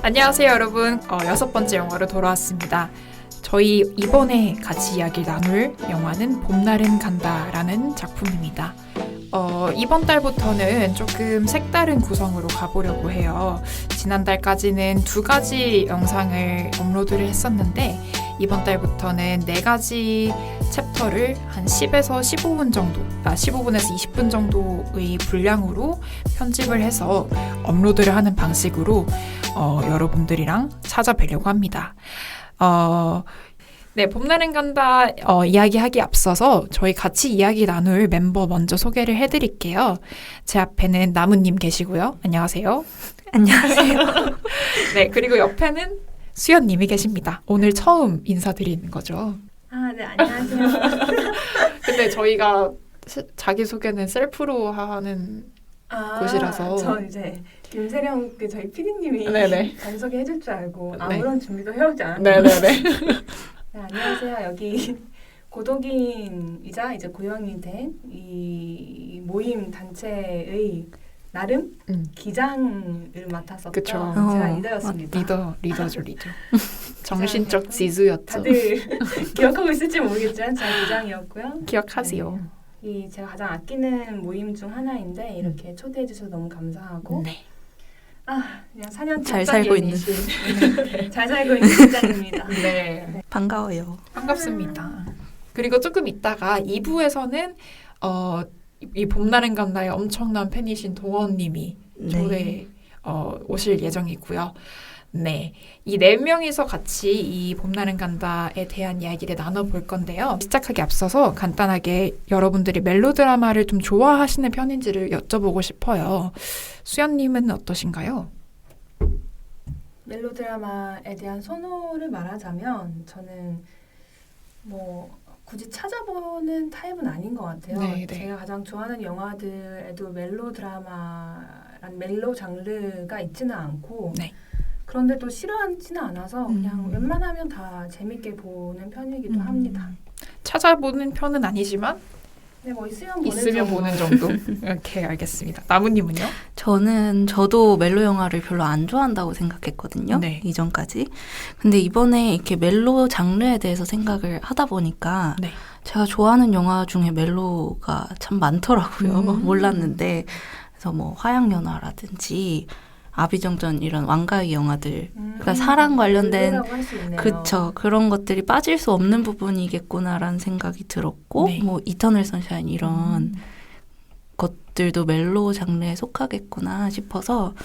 안녕하세요 여러분. 6번째 영화로 돌아왔습니다. 저희 이번에 같이 이야기 나눌 영화는 봄날은 간다라는 작품입니다. 이번 달부터는 조금 색다른 구성으로 가보려고 해요. 지난달까지는 2가지 영상을 업로드를 했었는데 이번 달부터는 4가지 챕터를 한 10에서 15분 정도, 15분에서 20분 정도의 분량으로 편집을 해서 업로드를 하는 방식으로 여러분들이랑 찾아뵈려고 합니다. 네, 봄날은 간다 이야기하기 앞서서 저희 같이 이야기 나눌 멤버 먼저 소개를 해드릴게요. 제 앞에는 나무님 계시고요. 안녕하세요. 안녕하세요. 네, 그리고 옆에는 수연님이 계십니다. 오늘 처음 인사드리는 거죠. 네, 안녕하세요. 근데 저희가 자기소개는 셀프로 하는 곳이라서. 저 이제 김세령 저희 PD님이 네네. 자기소개 해줄 줄 알고 네. 아무런 준비도 해오지 않았는데. 네네네. 네, 안녕하세요. 여기 고독인이자 이제 고영이 된 이 모임 단체의 나름 기장을 맡았었던 그쵸. 제가 리더였습니다. 리더죠. 정신적 지수였죠. 다들 기억하고 있을지 모르겠지만 제가 기장이었고요. 기억하세요. 이 제가 가장 아끼는 모임 중 하나인데 이렇게 초대해 주셔서 너무 감사하고 네. 그냥 4년 잘 살고 있는 잘 살고 있는 기장입니다. 네. 반가워요. 반갑습니다. 그리고 조금 있다가 2부에서는 이 봄날은 간다의 엄청난 팬이신 동원님이 초대 오실 예정이고요. 네, 이 4명이서 같이 이 봄날은 간다에 대한 이야기를 나눠볼 건데요. 시작하기 앞서서 간단하게 여러분들이 멜로드라마를 좀 좋아하시는 편인지를 여쭤보고 싶어요. 수연님은 어떠신가요? 멜로드라마에 대한 선호를 말하자면 저는 굳이 찾아보는 타입은 아닌 것 같아요. 네. 제가 가장 좋아하는 영화들에도 멜로드라마란 멜로 장르가 있지는 않고 네. 그런데 또 싫어하지는 않아서 그냥 웬만하면 다 재밌게 보는 편이기도 합니다. 찾아보는 편은 아니지만 네, 있으면 보는 정도. 이렇게 알겠습니다. 나무님은요? 저도 멜로 영화를 별로 안 좋아한다고 생각했거든요. 네. 이전까지. 근데 이번에 이렇게 멜로 장르에 대해서 생각을 하다 보니까 네. 제가 좋아하는 영화 중에 멜로가 참 많더라고요. 몰랐는데. 그래서 뭐 화양연화라든지 아비정전 이런 왕가의 영화들, 그러니까 사랑 관련된 그쵸, 그런 것들이 빠질 수 없는 부분이겠구나라는 생각이 들었고 네. 뭐 이터널 선샤인 이런 것들도 멜로 장르에 속하겠구나 싶어서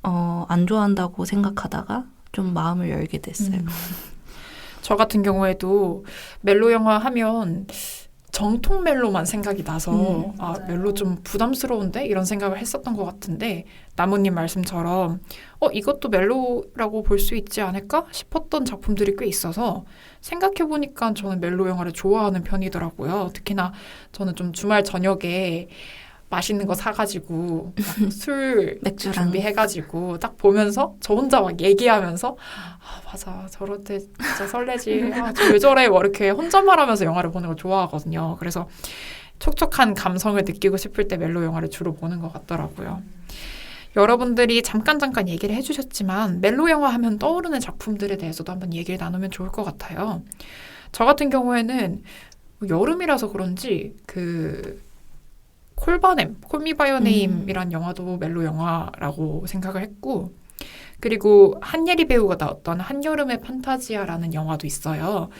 안 좋아한다고 생각하다가 좀 마음을 열게 됐어요. 저 같은 경우에도 멜로 영화 하면 정통 멜로만 생각이 나서 멜로 좀 부담스러운데? 이런 생각을 했었던 것 같은데 나무님 말씀처럼 이것도 멜로라고 볼 수 있지 않을까 싶었던 작품들이 꽤 있어서 생각해보니까 저는 멜로 영화를 좋아하는 편이더라고요. 특히나 저는 좀 주말 저녁에 맛있는 거 사가지고 술 맥주랑 준비해가지고 딱 보면서 저 혼자 막 얘기하면서 맞아 저럴 때 진짜 설레지 저 왜 저래 뭐 이렇게 혼자 말하면서 영화를 보는 걸 좋아하거든요. 그래서 촉촉한 감성을 느끼고 싶을 때 멜로 영화를 주로 보는 것 같더라고요. 여러분들이 잠깐 얘기를 해주셨지만 멜로 영화 하면 떠오르는 작품들에 대해서도 한번 얘기를 나누면 좋을 것 같아요. 저 같은 경우에는 여름이라서 그런지 콜바넴, 콜미 바이 어 네임이란 영화도 멜로 영화라고 생각을 했고 그리고 한예리 배우가 나왔던 한여름의 판타지아라는 영화도 있어요.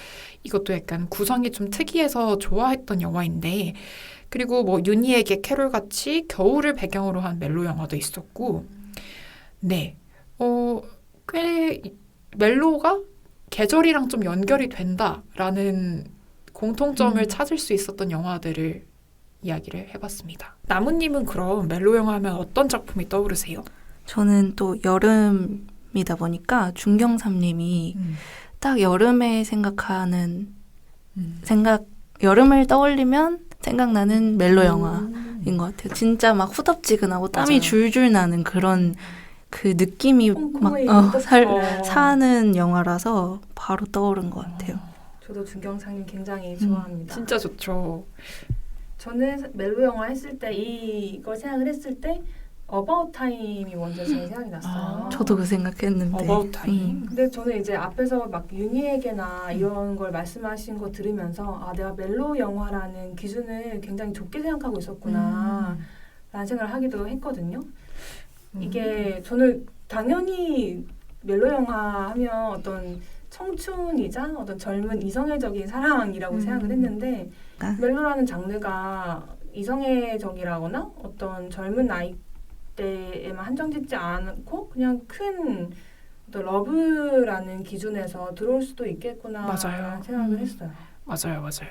이것도 약간 구성이 좀 특이해서 좋아했던 영화인데 그리고 뭐 윤희에게 캐롤같이 겨울을 배경으로 한 멜로 영화도 있었고 네, 꽤 멜로가 계절이랑 좀 연결이 된다라는 공통점을 찾을 수 있었던 영화들을 이야기를 해봤습니다. 나무님은 그럼 멜로 영화 하면 어떤 작품이 떠오르세요? 저는 또 여름이다 보니까 중경삼님이 딱 여름에 생각하는 여름을 떠올리면 생각나는 멜로 영화인 것 같아요. 진짜 막 후덥지근하고 땀이 맞아요. 줄줄 나는 그런 그 느낌이 막 사는 영화라서 바로 떠오른 것 같아요. 저도 중경상님 굉장히 좋아합니다. 진짜 좋죠. 저는 멜로 영화 했을 때 이걸 생각을 했을 때 어바웃 타임이 먼저 제 생각이 났어요. 저도 그 생각했는데. About Time. 근데 저는 이제 앞에서 막 윤희에게나 이런 걸 말씀하신 거 들으면서 아 내가 멜로 영화라는 기준을 굉장히 좁게 생각하고 있었구나 라는 생각을 하기도 했거든요. 이게 저는 당연히 멜로 영화 하면 어떤 청춘이자 어떤 젊은 이성애적인 사랑이라고 생각을 했는데 아. 멜로라는 장르가 이성애적이라거나 어떤 젊은 나이대에만 한정짓지 않고 그냥 큰 어떤 러브라는 기준에서 들어올 수도 있겠구나 맞아요. 라는 생각을 했어요. 맞아요.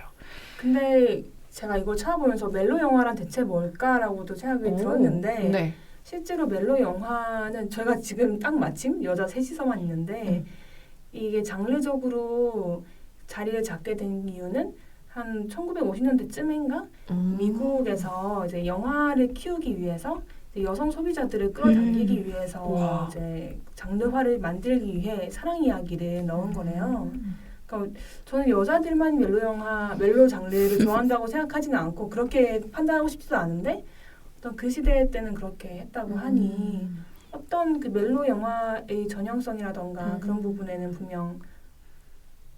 근데 제가 이걸 찾아보면서 멜로 영화란 대체 뭘까라고도 생각이 들었는데 네. 실제로 멜로 영화는 저희가 지금 딱 마침 여자 셋이서만 있는데 이게 장르적으로 자리를 잡게 된 이유는 한 1950년대쯤인가 미국에서 이제 영화를 키우기 위해서 이제 여성 소비자들을 끌어당기기 위해서 와. 이제 장르화를 만들기 위해 사랑 이야기를 넣은 거래요. 그러니까 저는 여자들만 멜로 장르를 좋아한다고 생각하지는 않고 그렇게 판단하고 싶지도 않은데 어떤 그 시대 때는 그렇게 했다고 하니 어떤 그 멜로 영화의 전형성이라던가 그런 부분에는 분명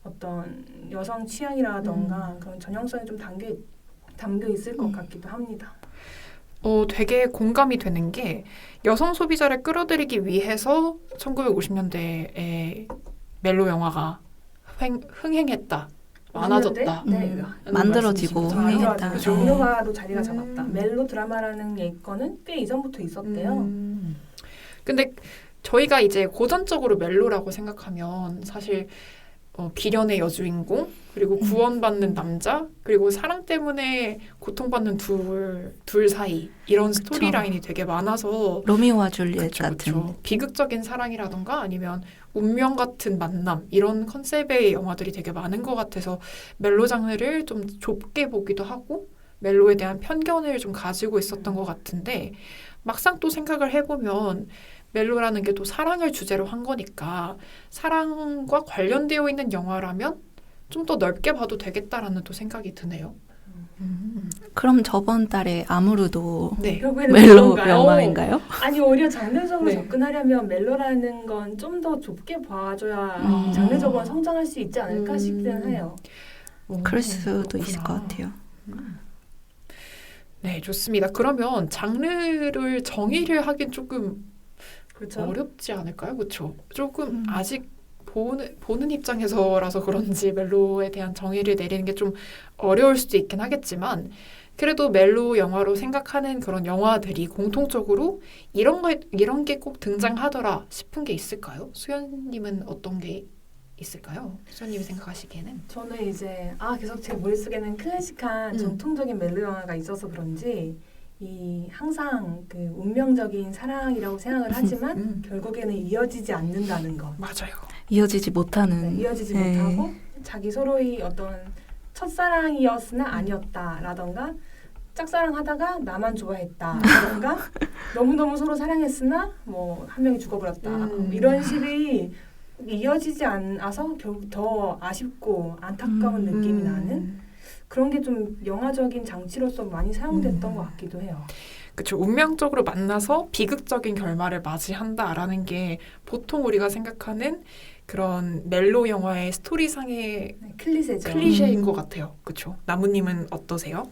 어떤 여성 취향이라던가 그런 전형성이 좀 담겨 있을 것 같기도 합니다. 되게 공감이 되는 게 여성 소비자를 끌어들이기 위해서 1950년대에 멜로 영화가 흥행했다, 많아졌다. 네, 만들어지고 흥행했다. 만들어지고 네. 장르화로 자리가 잡았다. 멜로 드라마라는 예거는 꽤 이전부터 있었대요. 근데 저희가 이제 고전적으로 멜로라고 생각하면 사실 비련의 여주인공 그리고 구원받는 남자 그리고 사랑 때문에 고통받는 둘 사이 이런 스토리라인이 되게 많아서 로미오와 줄리엣 그쵸, 같은. 그쵸. 비극적인 사랑이라던가 아니면 운명 같은 만남 이런 컨셉의 영화들이 되게 많은 것 같아서 멜로 장르를 좀 좁게 보기도 하고 멜로에 대한 편견을 좀 가지고 있었던 것 같은데 막상 또 생각을 해보면 멜로라는 게 또 사랑을 주제로 한 거니까 사랑과 관련되어 있는 영화라면 좀 더 넓게 봐도 되겠다라는 또 생각이 드네요. 그럼 저번 달에 아무르도 네. 결국에는 멜로 그런가요? 영화인가요? 아니 오히려 장르적으로 네. 접근하려면 멜로라는 건 좀 더 좁게 봐줘야 음. 장르적으로 성장할 수 있지 않을까 싶기는 해요. 그럴 수도 그렇구나. 있을 것 같아요. 네, 좋습니다. 그러면 장르를 정의를 하긴 조금 그렇죠? 어렵지 않을까요? 그렇죠? 조금 아직 보는 입장에서라서 그런지 멜로에 대한 정의를 내리는 게 좀 어려울 수도 있긴 하겠지만 그래도 멜로 영화로 생각하는 그런 영화들이 공통적으로 이런 게 꼭 등장하더라 싶은 게 있을까요? 수연님은 어떤 게 있을까요? 수연님이 생각하시기에는 저는 이제 계속 제 머릿속에는 클래식한 전통적인 멜로 영화가 있어서 그런지 이 항상 그 운명적인 사랑이라고 생각을 하지만 결국에는 이어지지 않는다는 것. 맞아요. 이어지지 못하는. 이어지지 네. 못하고 자기 서로의 어떤 첫사랑이었으나 아니었다라던가 짝사랑하다가 나만 좋아했다라던가 너무너무 서로 사랑했으나 뭐 한 명이 죽어버렸다 이런 식의 이어지지 않아서 결국 더 아쉽고 안타까운 느낌이 나는 그런 게 좀 영화적인 장치로서 많이 사용됐던 것 같기도 해요. 그렇죠. 운명적으로 만나서 비극적인 결말을 맞이한다라는 게 보통 우리가 생각하는 그런 멜로 영화의 스토리상의 네, 클리셰죠. 클리셰인 것 같아요. 그렇죠. 나무님은 어떠세요?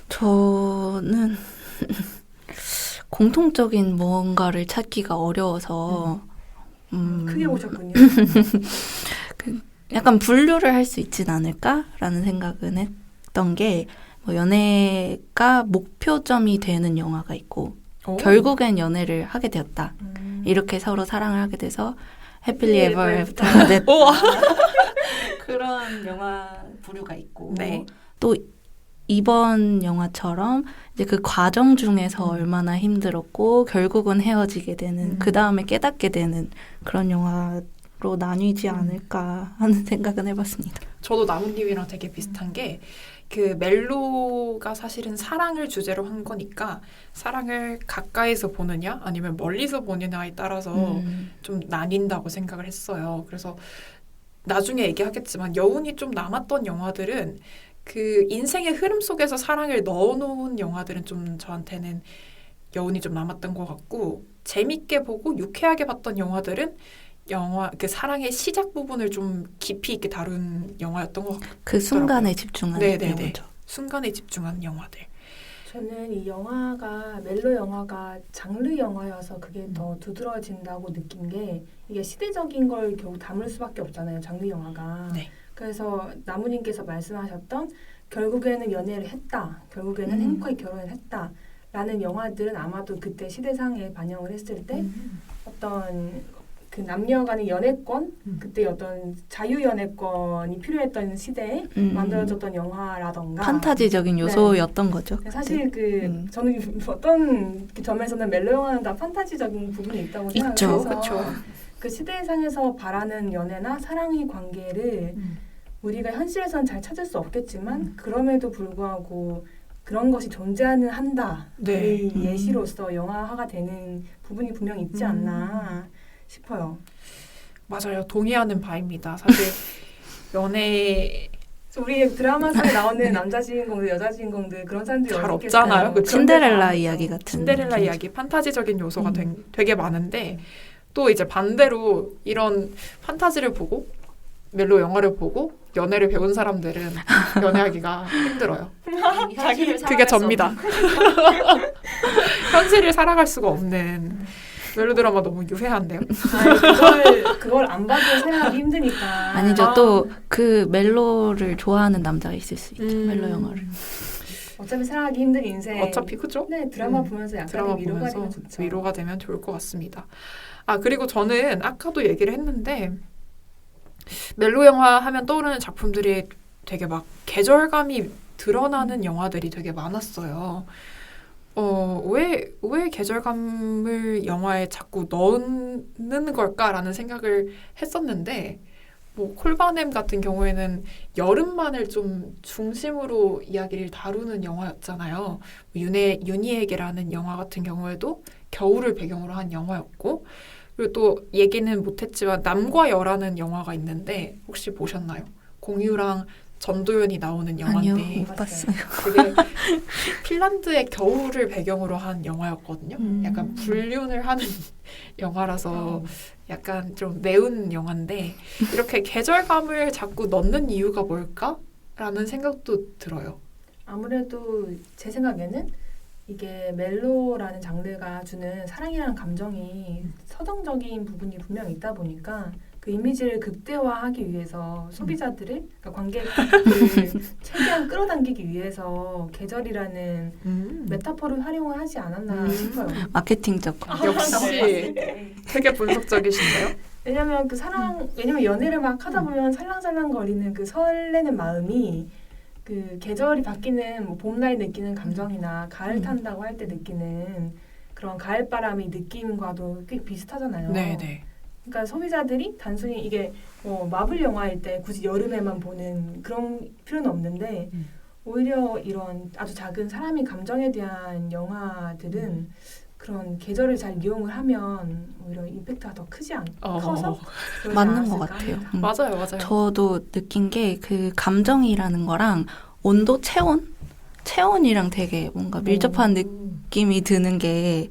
저는 공통적인 무언가를 찾기가 어려워서 크게 보셨군요. 약간 분류를 할 수 있진 않을까라는 생각은 했던 게 뭐 연애가 목표점이 되는 영화가 있고 결국엔 연애를 하게 되었다. 이렇게 서로 사랑을 하게 돼서 Happily Ever After That 그런 영화 부류가 있고 네. 또 이번 영화처럼 이제 그 과정 중에서 얼마나 힘들었고 결국은 헤어지게 되는 그 다음에 깨닫게 되는 그런 영화로 나뉘지 않을까 하는 생각은 해봤습니다. 저도 나무님이랑 되게 비슷한 게 그 멜로가 사실은 사랑을 주제로 한 거니까 사랑을 가까이서 보느냐 아니면 멀리서 보느냐에 따라서 좀 나뉜다고 생각을 했어요. 그래서 나중에 얘기하겠지만 여운이 좀 남았던 영화들은 그 인생의 흐름 속에서 사랑을 넣어놓은 영화들은 좀 저한테는 여운이 좀 남았던 것 같고 재밌게 보고 유쾌하게 봤던 영화들은 영화 그 사랑의 시작 부분을 좀 깊이 있게 다룬 영화였던 것 같아요. 그 순간에 집중하는 네네네. 내용이죠. 순간에 집중하는 영화들. 저는 이 영화가 멜로 영화가 장르 영화여서 그게 더 두드러진다고 느낀 게 이게 시대적인 걸 결국 담을 수밖에 없잖아요. 장르 영화가. 네. 그래서 나무님께서 말씀하셨던 결국에는 연애를 했다. 결국에는 행복하게 결혼을 했다. 라는 영화들은 아마도 그때 시대상에 반영을 했을 때 어떤 그 남녀 간의 연애권 그때 어떤 자유연애권이 필요했던 시대에 만들어졌던 영화라던가 판타지적인 요소였던 거죠. 사실 그 네. 저는 어떤 점에서는 멜로 영화는 다 판타지적인 부분이 있다고 생각을 있죠. 해서 그쵸. 그 시대상에서 바라는 연애나 사랑의 관계를 우리가 현실에서는 잘 찾을 수 없겠지만 그럼에도 불구하고 그런 것이 존재하는 한다. 네. 이 예시로서 영화화가 되는 부분이 분명히 있지 않나 싶어요. 맞아요. 동의하는 바입니다. 사실 연애 우리 드라마상에 나오는 남자 주인공들, 여자 주인공들 그런 사람들이 잘 어디 없잖아요. 있겠어요. 그쵸? 그런데 신데렐라 다 이야기 있죠. 같은 신데렐라 느낌이죠. 이야기 판타지적인 요소가 되게 많은데 또 이제 반대로 이런 판타지를 보고 멜로 영화를 보고 연애를 배운 사람들은 연애하기가 힘들어요. 그게 접니다. 현실을 살아갈 수가 없는 멜로 드라마 너무 유해한데요. 그걸 안 봐도 생각하기 힘드니까. 아니죠. 또 그 멜로를 좋아하는 남자가 있을 수 있죠. 멜로 영화를. 어차피 살아가기 힘든 인생. 어차피 그죠? 네, 드라마 보면서 드라마 약간의 위로가 보면서 되면 좋죠. 위로가 되면 좋을 것 같습니다. 아 그리고 저는 아까도 얘기를 했는데 멜로 영화 하면 떠오르는 작품들이 되게 막 계절감이 드러나는 영화들이 되게 많았어요. 왜 계절감을 영화에 자꾸 넣는 걸까라는 생각을 했었는데 뭐 콜바넴 같은 경우에는 여름만을 좀 중심으로 이야기를 다루는 영화였잖아요. 윤희에게라는 영화 같은 경우에도 겨울을 배경으로 한 영화였고 그리고 또 얘기는 못했지만 남과 여라는 영화가 있는데 혹시 보셨나요? 공유랑 전도연이 나오는 영화인데 아니요, 못 봤어요. 그게 핀란드의 겨울을 배경으로 한 영화였거든요. 약간 불륜을 하는 영화라서 약간 좀 매운 영화인데 이렇게 계절감을 자꾸 넣는 이유가 뭘까라는 생각도 들어요. 아무래도 제 생각에는 이게 멜로라는 장르가 주는 사랑이라는 감정이 서정적인 부분이 분명히 있다 보니까 그 이미지를 극대화하기 위해서 소비자들을 그러니까 관객들을 최대한 끌어당기기 위해서 계절이라는 메타포를 활용을 하지 않았나 싶어요. 마케팅적. 역시 되게 분석적이신데요. 왜냐면 왜냐면 연애를 막 하다 보면 살랑살랑 거리는 그 설레는 마음이 그 계절이 바뀌는 뭐 봄날 느끼는 감정이나 가을 탄다고 할 때 느끼는 그런 가을 바람이 느낌과도 꽤 비슷하잖아요. 네네. 그러니까 소비자들이 단순히 이게 뭐 마블 영화일 때 굳이 여름에만 보는 그런 필요는 없는데 오히려 이런 아주 작은 사람의 감정에 대한 영화들은 그런 계절을 잘 이용을 하면 오히려 임팩트가 더 커서 그러지 맞는 것 않았을까 같아요. 합니다. 맞아요. 저도 느낀 게 그 감정이라는 거랑 온도, 체온이랑 되게 뭔가 밀접한 느낌이 드는 게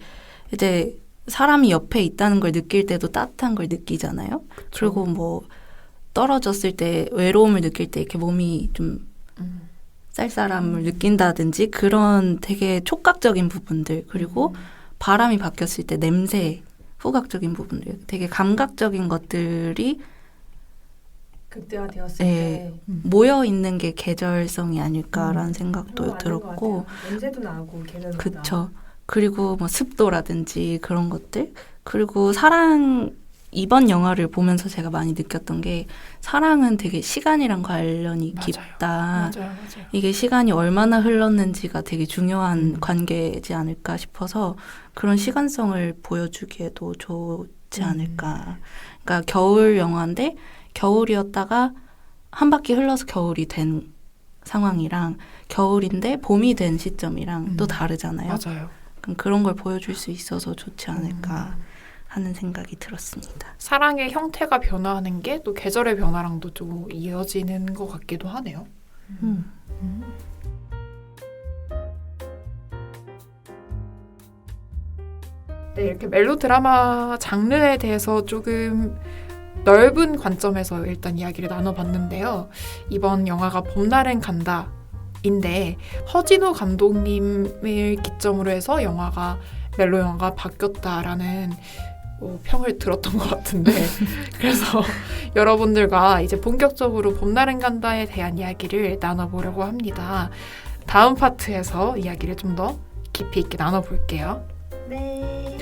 이제 사람이 옆에 있다는 걸 느낄 때도 따뜻한 걸 느끼잖아요. 그리고 뭐 떨어졌을 때 외로움을 느낄 때 이렇게 몸이 좀 쌀쌀함을 느낀다든지 그런 되게 촉각적인 부분들 그리고 바람이 바뀌었을 때 냄새 후각적인 부분들 되게 감각적인 것들이 극대화되었을 네, 때 모여 있는 게 계절성이 아닐까라는 생각도 맞는 것 들었고 같아요. 냄새도 나고 계절도 그쵸. 그리고 뭐 습도라든지 그런 것들. 그리고 이번 영화를 보면서 제가 많이 느꼈던 게 사랑은 되게 시간이랑 관련이 맞아요. 깊다. 맞아요. 이게 시간이 얼마나 흘렀는지가 되게 중요한 관계지 않을까 싶어서 그런 시간성을 보여주기에도 좋지 않을까. 그러니까 겨울 영화인데 겨울이었다가 한 바퀴 흘러서 겨울이 된 상황이랑 겨울인데 봄이 된 시점이랑 또 다르잖아요. 맞아요. 그런 걸 보여줄 수 있어서 좋지 않을까 하는 생각이 들었습니다. 사랑의 형태가 변화하는 게 또 계절의 변화랑도 좀 이어지는 것 같기도 하네요. 네, 이렇게 멜로 드라마 장르에 대해서 조금 넓은 관점에서 일단 이야기를 나눠봤는데요. 이번 영화가 봄날은 간다인데 허진호 감독님을 기점으로 해서 영화가 멜로 영화가 바뀌었다라는 평을 들었던 것 같은데 그래서 여러분들과 이제 본격적으로 봄날은 간다에 대한 이야기를 나눠보려고 합니다. 다음 파트에서 이야기를 좀 더 깊이 있게 나눠볼게요. 네.